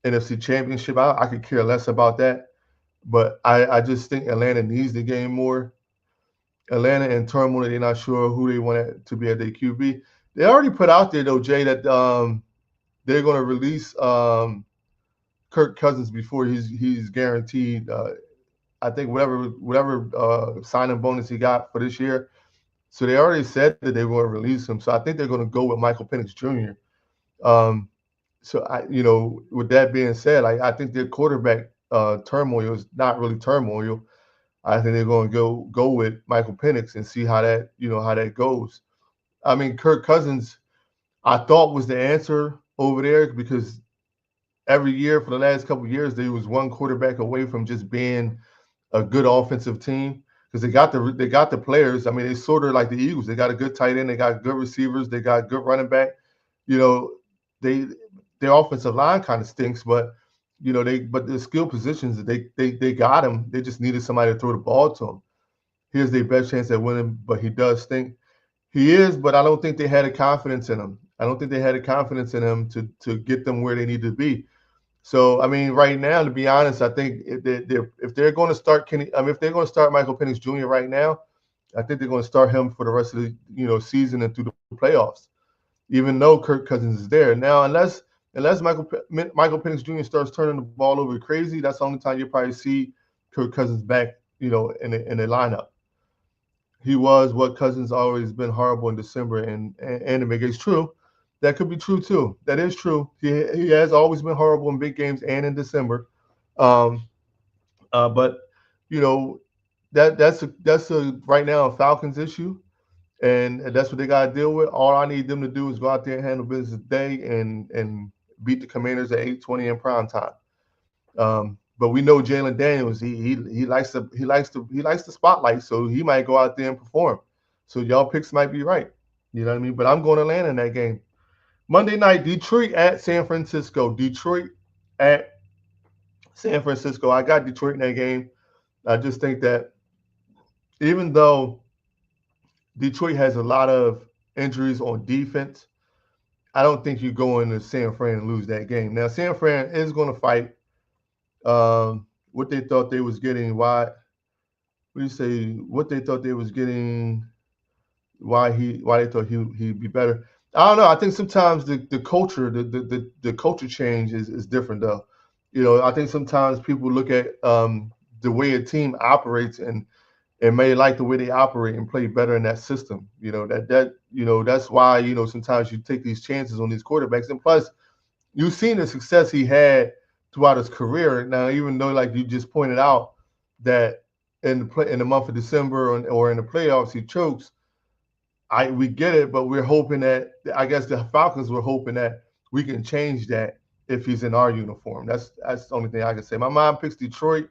NFC Championship. I could care less about that, but I just think Atlanta needs the game more. Atlanta in turmoil. They're not sure who they want to be at their QB. They already put out there though, Jay, that they're going to release Kirk Cousins before he's guaranteed. I think whatever signing bonus he got for this year. So they already said that they were going to release him. So I think they're going to go with Michael Penix Jr. Um, so with that being said, I think their quarterback turmoil is not really turmoil. I think they're going to go with Michael Penix and see how that goes. I mean, Kirk Cousins, I thought was the answer over there because every year for the last couple of years, they was one quarterback away from just being a good offensive team because they got the players. I mean, they sort of like the Eagles. They got a good tight end. They got good receivers. They got good running back. You know, they their offensive line kind of stinks, but but the skill positions they got him. They just needed somebody to throw the ball to him. Here's their best chance at winning, but he does stink. He is, but I don't think they had the confidence in him. I don't think they had the confidence in him to get them where they need to be. So I mean, right now, to be honest, I think if they're going to start if they're going to start Michael Penix Jr. right now, I think they're going to start him for the rest of the season and through the playoffs, even though Kirk Cousins is there now. Unless Michael Penix Jr. starts turning the ball over crazy, that's the only time you'll probably see Kirk Cousins back, in the lineup. He was what Cousins always been horrible in December and to make it true. That could be true too. That is true. He has always been horrible in big games and in December. Um, but you know that's a right now a Falcons issue, and that's what they got to deal with. All I need them to do is go out there and handle business today and beat the Commanders at 8:20 in prime time. But we know Jalen Daniels. He likes the spotlight, so he might go out there and perform. So y'all picks might be right. You know what I mean? But I'm going to Atlanta in that game. Monday night, Detroit at San Francisco. Detroit at San Francisco. I got Detroit in that game. I just think that even though Detroit has a lot of injuries on defense, I don't think you go into San Fran and lose that game. Now, San Fran is going to fight. What they thought they was getting, why? What do you say? What they thought they was getting, why they thought he'd be better. I don't know. I think sometimes the culture, the culture change is different though. I think sometimes people look at the way a team operates and may like the way they operate and play better in that system. That's why sometimes you take these chances on these quarterbacks. And plus, you've seen the success he had throughout his career. Now, even though, like you just pointed out, that in the month of December or in the playoffs he chokes, we get it, but we're hoping that I guess the Falcons were hoping that we can change that if he's in our uniform. That's the only thing I can say. My mom picks Detroit.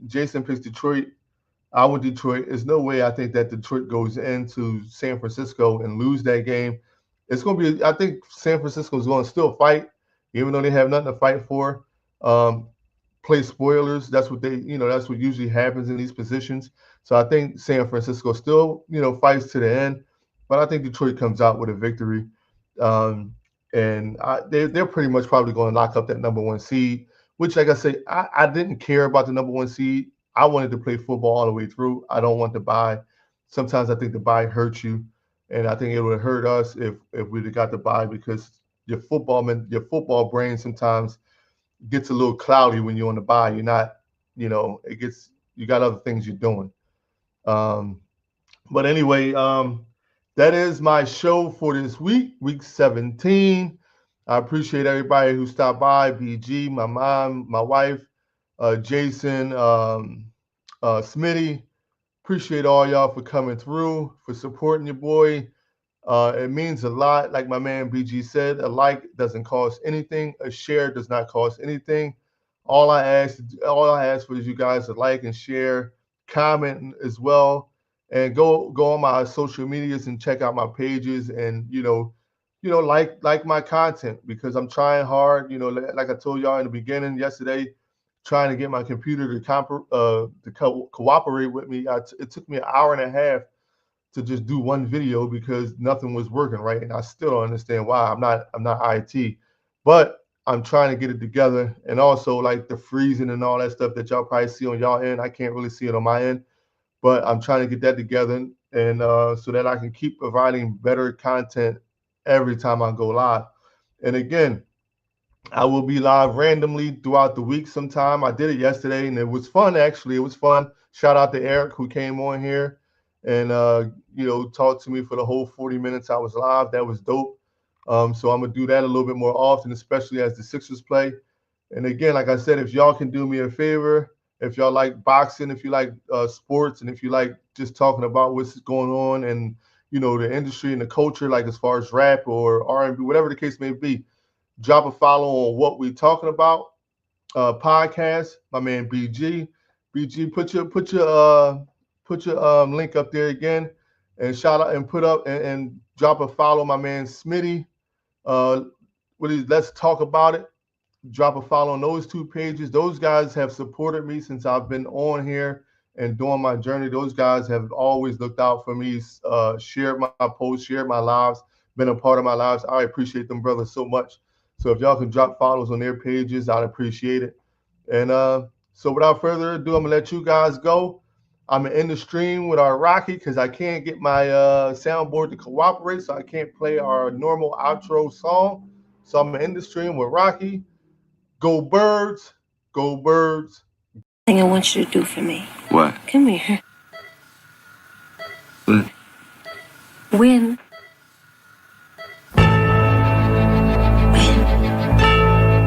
Jason picks Detroit. I went Detroit. There's no way I think that Detroit goes into San Francisco and lose that game. It's going to be. I think San Francisco is going to still fight, even though they have nothing to fight for. Um, Play spoilers. That's what That's what usually happens in these positions. So I think San Francisco still, fights to the end, but I think Detroit comes out with a victory, um, and they're pretty much probably going to lock up that number one seed. Which, like I say, I didn't care about the number one seed. I wanted to play football all the way through. I don't want to buy. Sometimes I think the buy hurts you, and I think it would hurt us if we'd have got the buy because your football brain sometimes gets a little cloudy when you're on the buy. You're not, you got other things you're doing. Um, but anyway, that is my show for this week, week 17. I appreciate everybody who stopped by, BG, my mom, my wife, Jason, Smitty. Appreciate all y'all for coming through, for supporting your boy. It means a lot. Like my man BG said, a like doesn't cost anything. A share does not cost anything. All I ask for is you guys to like and share, comment as well, and go on my social medias and check out my pages and like my content because I'm trying hard. Like I told y'all in the beginning yesterday, trying to get my computer to cooperate with me. It took me an hour and a half to just do one video because nothing was working right, and I still don't understand why. I'm not IT, but I'm trying to get it together. And also like the freezing and all that stuff that y'all probably see on y'all end, I can't really see it on my end, but I'm trying to get that together and so that I can keep providing better content every time I go live. And again, I will be live randomly throughout the week sometime. I did it yesterday and it was fun, actually. It was fun. Shout out to Eric who came on here and talked to me for the whole 40 minutes I was live. That was dope. So I'm gonna do that a little bit more often, especially as the Sixers play. And again, like I said, if y'all can do me a favor, if y'all like boxing, if you like sports, and if you like just talking about what's going on and the industry and the culture, like as far as rap or R&B, whatever the case may be, drop a follow on What We Talking About podcast. My man BG, put your link up there again, and shout out and put up and drop a follow. My man Smitty, Let's Talk About It. Drop a follow on those two pages. Those guys have supported me since I've been on here and doing my journey. Those guys have always looked out for me, shared my posts, shared my lives, been a part of my lives. I appreciate them brothers so much. So if y'all can drop follows on their pages, I'd appreciate it. And so without further ado, I'm gonna let you guys go. I'm in the stream with our Rocky because I can't get my soundboard to cooperate, so I can't play our normal outro song. So I'm in the stream with Rocky. Go Birds, go Birds. Thing I want you to do for me. What? Come here. What? Win.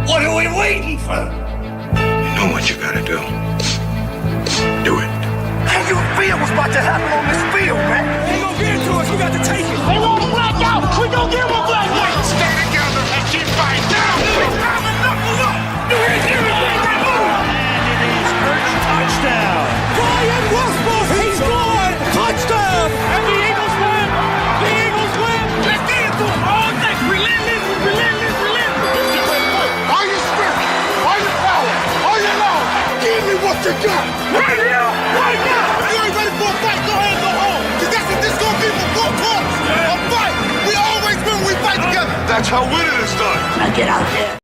What are we waiting for? You know what you gotta do. Do it. How you feel what's about to happen on this field, man? They gonna get it to us. We got to take it. They gonna black out. We gonna give them a black out. Stay together and keep fighting down. Touchdown. Brian Westbrook, he scored. Touchdown. And the Eagles win. The Eagles win. Let's get it to them all day. Relentless. Are you script? Are you power? Are you low? Give me what you got. Right here. Right now. You ain't ready for a fight? Go ahead and go home. Because that's what this gonna be for 4 quarters. A fight. We always win when we fight together. That's how winning is done. Now get out there.